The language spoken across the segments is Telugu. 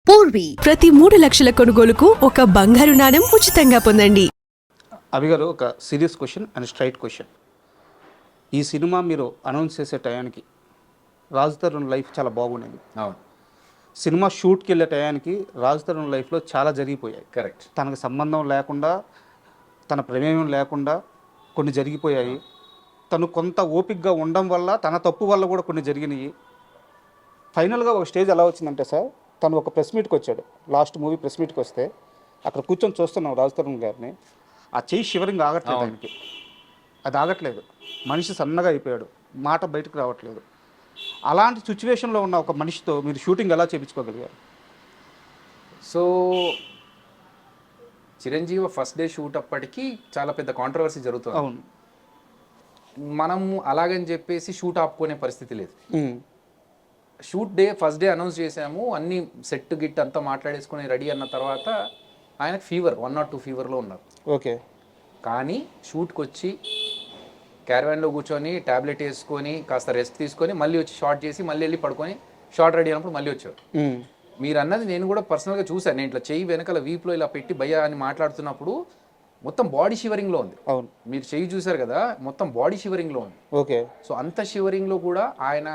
పూర్వీ ప్రతి 3 లక్షల కొనుగోలుకు ఒక బంగారు నాణెం ఉచితంగా పొందండి. అవి గారు ఒక serious question and straight question. ఈ సినిమా మీరు అనౌన్స్ చేసే టయానికి రాజ్ తరుణ్ లైఫ్ చాలా బాగుండేది. అవును, సినిమా షూట్కి వెళ్ళే టయానికి రాజ్ తరుణ్ లైఫ్లో చాలా జరిగిపోయాయి. కరెక్ట్. తనకు సంబంధం లేకుండా, తన ప్రమేయం లేకుండా కొన్ని జరిగిపోయాయి. తను కొంత ఓపికగా ఉండడం వల్ల, తన తప్పు వల్ల కూడా కొన్ని జరిగినాయి. ఫైనల్గా ఒక స్టేజ్ ఎలా వచ్చిందంటే సార్, తను ఒక ప్రెస్ మీట్కి వచ్చాడు. లాస్ట్ మూవీ ప్రెస్ మీట్కి వస్తే అక్కడ కూర్చొని చూస్తున్నాం రాజ్ తరుణ్ గారిని. ఆ చెయ్యి షివరింగ్ ఆగట్లేదు ఆయనకి. అది ఆగట్లేదు. మనిషి సన్నగా అయిపోయాడు, మాట బయటకు రావట్లేదు. అలాంటి సిచ్యువేషన్లో ఉన్న ఒక మనిషితో మీరు షూటింగ్ ఎలా చేయించుకోగలిగారు? So Chiranjeevi first day shoot అప్పటికి చాలా పెద్ద కాంట్రవర్సీ జరుగుతుంది. అవును. మనము అలాగని చెప్పేసి షూట్ ఆపుకునే పరిస్థితి లేదు. Shoot day first day announce చేసాము, అన్ని సెట్ గిట్ అంతా మాట్లాడేసుకుని రెడీ అన్న తర్వాత ఆయనకు ఫీవర్ 1 or 2 ఫీవర్లో ఉన్నారు. ఓకే. కానీ షూట్కి వచ్చి క్యారవాన్లో కూర్చొని ట్యాబ్లెట్ వేసుకొని కాస్త రెస్ట్ తీసుకొని మళ్ళీ వచ్చి షార్ట్ చేసి మళ్ళీ వెళ్ళి పడుకొని షార్ట్ రెడీ అయినప్పుడు మళ్ళీ వచ్చారు. మీరు అన్నది నేను కూడా పర్సనల్గా చూశాను. నేను ఇట్లా చెయ్యి వెనకాల వీప్లో ఇలా పెట్టి భయ్యా అని మాట్లాడుతున్నప్పుడు మొత్తం బాడీ షివరింగ్లో ఉంది. అవును, మీరు చెయ్యి చూశారు కదా, మొత్తం బాడీ షివరింగ్లో ఉంది. ఓకే. సో అంత షివరింగ్లో కూడా ఆయన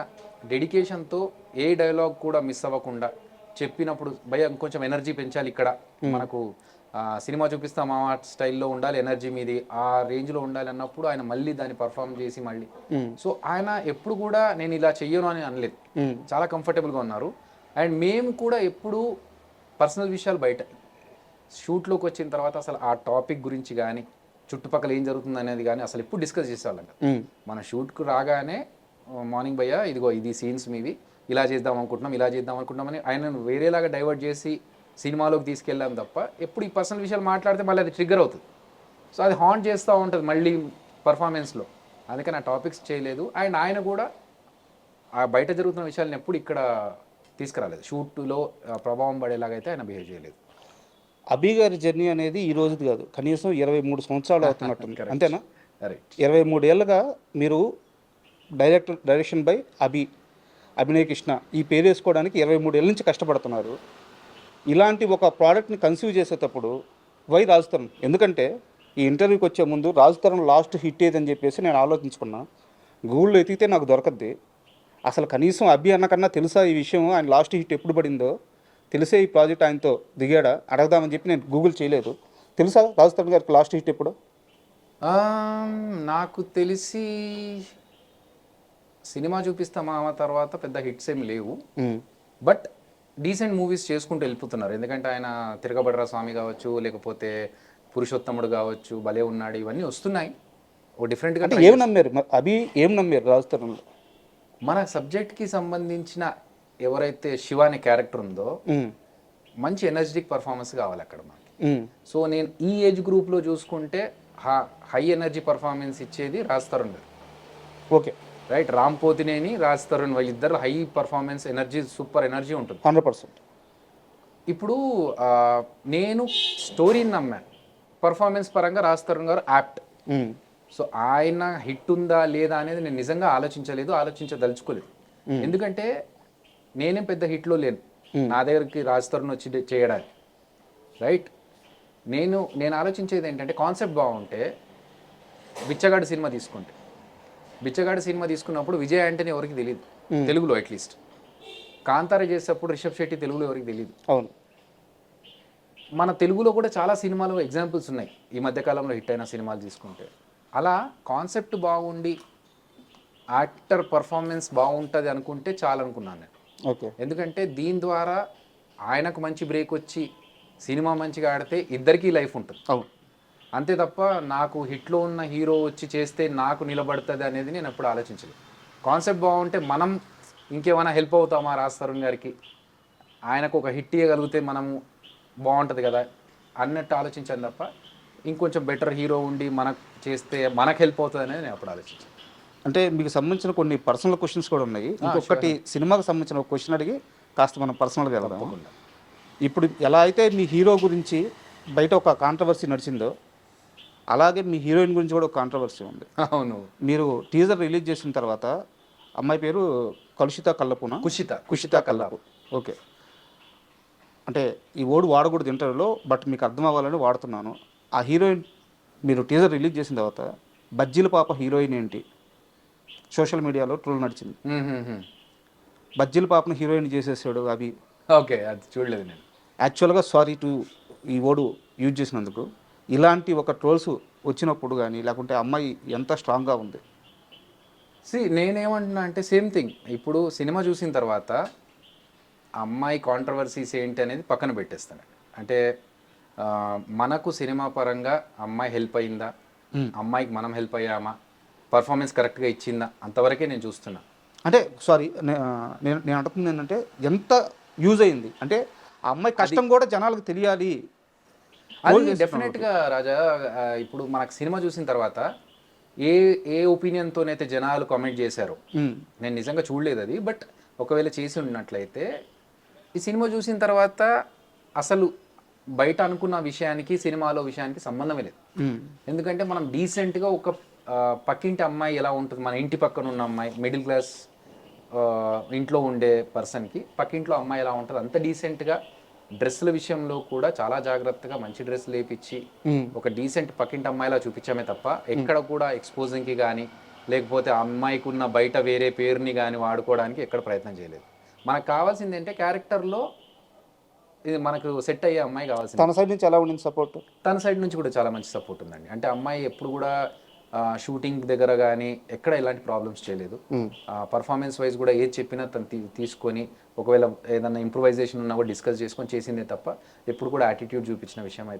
డెడికేషన్తో ఏ డైలాగ్ కూడా మిస్ అవ్వకుండా చెప్పినప్పుడు భయ్యా ఇంకొంచెం ఎనర్జీ పెంచాలి ఇక్కడ, మనకు సినిమా చూపిస్తాం ఆ స్టైల్లో ఉండాలి, ఎనర్జీ మీది ఆ రేంజ్లో ఉండాలి అన్నప్పుడు ఆయన మళ్ళీ దాన్ని పర్ఫామ్ చేసి మళ్ళీ. సో ఆయన ఎప్పుడు కూడా నేను ఇలా చెయ్యను అని అనలేదు, చాలా కంఫర్టబుల్గా ఉన్నారు. అండ్ మేము కూడా ఎప్పుడు పర్సనల్ విషయాలు బయట షూట్లోకి వచ్చిన తర్వాత అసలు ఆ టాపిక్ గురించి కానీ చుట్టుపక్కల ఏం జరుగుతుంది అనేది కానీ అసలు ఎప్పుడు డిస్కస్ చేసేవాళ్ళం. మన షూట్కు రాగానే మార్నింగ్ భయ్యా ఇదిగో ఇది సీన్స్ మీవి, ఇలా చేద్దాం అనుకుంటున్నాం, ఇలా చేద్దాం అనుకుంటున్నామని ఆయనను వేరేలాగా డైవర్ట్ చేసి సినిమాలోకి తీసుకెళ్ళాం తప్ప ఎప్పుడు ఈ పర్సనల్ విషయాలు మాట్లాడితే మళ్ళీ అది ట్రిగ్గర్ అవుతుంది. సో అది హాంట్ చేస్తూ ఉంటుంది మళ్ళీ పర్ఫార్మెన్స్లో. అందుకని ఆ టాపిక్స్ చేయలేదు. అండ్ ఆయన కూడా ఆ బయట జరుగుతున్న విషయాలను ఎప్పుడు ఇక్కడ తీసుకురాలేదు. షూట్లో ప్రభావం పడేలాగైతే ఆయన బిహేవ్ చేయలేదు. అభి గారి జర్నీ అనేది ఈ రోజుది కాదు, కనీసం 23 సంవత్సరాలు అవుతున్నట్టుంది. అంతేనా? రైట్. 23 ఏళ్ళుగా మీరు డైరెక్షన్ బై అభినయ్ కృష్ణ ఈ పేరు వేసుకోవడానికి 23 ఏళ్ళ నుంచి కష్టపడుతున్నారు. ఇలాంటి ఒక ప్రోడక్ట్ని కన్సీవ్ చేసేటప్పుడు వై రాజ్ తరుణ్? ఎందుకంటే ఈ ఇంటర్వ్యూకి వచ్చే ముందు రాజ్ తరుణ్ లాస్ట్ హిట్ ఏదని చెప్పేసి నేను ఆలోచించుకున్నా. గూగుల్లో ఎతికితే నాకు దొరకద్ది. అసలు కనీసం అభి అన్నకన్నా తెలుసా ఈ విషయం, ఆయన లాస్ట్ హిట్ ఎప్పుడు పడిందో తెలిసే ఈ ప్రాజెక్ట్ ఆయనతో దిగాడా అడగదామని చెప్పి నేను గూగుల్ చేయలేదు. తెలుసా రాజ్ తరుణ్ గారికి లాస్ట్ హిట్ ఎప్పుడు? నాకు తెలిసి సినిమా చూపిస్తాం ఆ తర్వాత పెద్ద హిట్స్ ఏమి లేవు, బట్ డీసెంట్ మూవీస్ చేసుకుంటూ వెళ్ళిపోతున్నారు. ఎందుకంటే ఆయన తిరగబడరా స్వామి కావచ్చు, లేకపోతే పురుషోత్తముడు కావచ్చు, భలే ఉన్నాడు, ఇవన్నీ వస్తున్నాయి. ఓ డిఫరెంట్గా ఏం నమ్మారు అభి, ఏం నమ్మారు రాజ్ తరుణ్లో? మన సబ్జెక్ట్కి సంబంధించిన ఎవరైతే శివ అనే క్యారెక్టర్ ఉందో మంచి ఎనర్జెటిక్ పర్ఫార్మెన్స్ కావాలి అక్కడ మనకి. సో నేను ఈ ఏజ్ గ్రూప్లో చూసుకుంటే హై ఎనర్జీ పర్ఫార్మెన్స్ ఇచ్చేది రాజ్ తరుణ్ గారు. Okay, right. రామ్ పోతినేని, రాజ్ తరుణ్ వాళ్ళిద్దరు high performance energy, super energy ఉంటుంది 100%. ఇప్పుడు నేను స్టోరీని నమ్మాను, పర్ఫార్మెన్స్ పరంగా రాజ్ తరుణ్ గారు యాప్ట్. సో ఆయన హిట్ ఉందా లేదా అనేది నేను నిజంగా ఆలోచించదలుచుకోలేదు. ఎందుకంటే నేనేం పెద్ద హిట్లో లేను, నా దగ్గరికి రాజ్ తరుణ్ వచ్చి చేయడానికి. రైట్. నేను ఆలోచించేది ఏంటంటే కాన్సెప్ట్ బాగుంటే, బిచ్చగాడు సినిమా తీసుకున్నప్పుడు విజయ్ యాంటనీ ఎవరికి తెలియదు తెలుగులో, అట్లీస్ట్. కాంతార చేసేటప్పుడు రిషబ్ శెట్టి తెలుగులో ఎవరికి తెలియదు. అవును. మన తెలుగులో కూడా చాలా సినిమాలు ఎగ్జాంపుల్స్ ఉన్నాయి ఈ మధ్యకాలంలో హిట్ అయిన సినిమాలు తీసుకుంటే. అలా కాన్సెప్ట్ బాగుండి యాక్టర్ పర్ఫార్మెన్స్ బాగుంటుంది అనుకుంటే చాలనుకున్నాను నేను. ఓకే. ఎందుకంటే దీని ద్వారా ఆయనకు మంచి బ్రేక్ వచ్చి సినిమా మంచిగా ఆడితే ఇద్దరికీ లైఫ్ ఉంటుంది. అవును. అంతే తప్ప నాకు హిట్లో ఉన్న హీరో వచ్చి చేస్తే నాకు నిలబడుతుంది అనేది నేను ఎప్పుడు ఆలోచించలేదు. కాన్సెప్ట్ బాగుంటే మనం ఇంకేమైనా హెల్ప్ అవుతామా రాజ్ తరుణ్ గారికి, ఆయనకు ఒక హిట్ ఇవ్వగలిగితే మనము బాగుంటుంది కదా అన్నట్టు ఆలోచించాను తప్ప ఇంకొంచెం బెటర్ హీరో ఉండి మనకు చేస్తే మనకు హెల్ప్ అవుతుంది అనేది నేను అప్పుడు ఆలోచించాను. అంటే మీకు సంబంధించిన కొన్ని పర్సనల్ క్వశ్చన్స్ కూడా ఉన్నాయి. ఇంకొకటి సినిమాకి సంబంధించిన ఒక క్వశ్చన్ అడిగి కాస్త మనం పర్సనల్గా వెళ్దాం. ఇప్పుడు ఎలా అయితే మీ హీరో గురించి బయట ఒక కాంట్రవర్సీ నడిచిందో, అలాగే మీ హీరోయిన్ గురించి కూడా ఒక కాంట్రవర్సీ ఉంది. అవును. మీరు టీజర్ రిలీజ్ చేసిన తర్వాత అమ్మాయి పేరు కుషిత కల్లపు. కుషిత కల్లపు. ఓకే. అంటే ఈ వర్డ్ వాడకూడదు ఇంటర్వ్యూలో, బట్ మీకు అర్థం అవ్వాలని వాడుతున్నాను. ఆ హీరోయిన్ మీరు టీజర్ రిలీజ్ చేసిన తర్వాత బజ్జీల పాప హీరోయిన్ ఏంటి సోషల్ మీడియాలో ట్రోల్ నడిచింది. బజ్జీల పాపను హీరోయిన్ చేసేసాడు అవి. ఓకే, అది చూడలేదు నేను. యాక్చువల్గా సారీ టు ఈ వర్డ్ యూజ్ చేసినందుకు. ఇలాంటి ఒక ట్రోల్స్ వచ్చినప్పుడు కానీ లేకుంటే అమ్మాయి ఎంత స్ట్రాంగ్గా ఉంది. నేనేమంటున్నా అంటే సేమ్ థింగ్. ఇప్పుడు సినిమా చూసిన తర్వాత అమ్మాయి కాంట్రవర్సీస్ ఏంటి అనేది పక్కన పెట్టేస్తాను. అంటే మనకు సినిమా పరంగా అమ్మాయి హెల్ప్ అయిందా, అమ్మాయికి మనం హెల్ప్ అయ్యామా, పర్ఫార్మెన్స్ కరెక్ట్గా ఇచ్చిందా, అంతవరకే నేను చూస్తున్నా. అంటే సారీ నేను అంటుంది ఏంటంటే ఎంత యూజ్ అయింది అంటే ఆ అమ్మాయి కష్టం కూడా జనాలకు తెలియాలి. అది డెఫినెట్గా రాజా. ఇప్పుడు మనకు సినిమా చూసిన తర్వాత ఏ ఒపీనియన్తోనైతే జనాలు కామెంట్ చేశారో, నేను నిజంగా చూడలేదు అది, బట్ ఒకవేళ చేసి ఉన్నట్లయితే ఈ సినిమా చూసిన తర్వాత అసలు బయట అనుకున్న విషయానికి సినిమాలో విషయానికి సంబంధమే లేదు. ఎందుకంటే మనం డీసెంట్గా ఒక పక్కింటి అమ్మాయి ఎలా ఉంటుంది, మన ఇంటి పక్కన ఉన్న అమ్మాయి, మిడిల్ క్లాస్ ఇంట్లో ఉండే పర్సన్కి పక్కింట్లో అమ్మాయి ఎలా ఉంటుంది అంత డీసెంట్గా, డ్రెస్సుల విషయంలో కూడా చాలా జాగ్రత్తగా మంచి డ్రెస్ లేపించి ఒక డీసెంట్ పక్కింటి అమ్మాయిలా చూపించామే తప్ప ఎక్కడ కూడా ఎక్స్పోజింగ్కి కానీ లేకపోతే ఆ అమ్మాయికి ఉన్న బయట వేరే పేరుని కానీ వాడుకోవడానికి ఎక్కడ ప్రయత్నం చేయలేదు. మనకు కావాల్సింది ఏంటంటే క్యారెక్టర్లో ఇది మనకు సెట్ అయ్యే అమ్మాయి కావాల్సింది. తన సైడ్ నుంచి ఎలా ఉండింది సపోర్ట్? తన సైడ్ నుంచి కూడా చాలా మంచి సపోర్ట్ ఉందండి. అంటే అమ్మాయి ఎప్పుడు కూడా షూటింగ్ దగ్గర కానీ ఎక్కడ ఎలాంటి ప్రాబ్లమ్స్ చేయలేదు. పర్ఫార్మెన్స్ వైజ్ కూడా ఏది చెప్పినా తను తీసుకొని ఒకవేళ ఏదైనా ఇంప్రూవైజేషన్ ఉన్నా కూడా డిస్కస్ చేసుకొని చేసిందే తప్ప ఎప్పుడు కూడా యాటిట్యూడ్ చూపించిన విషయం అయితే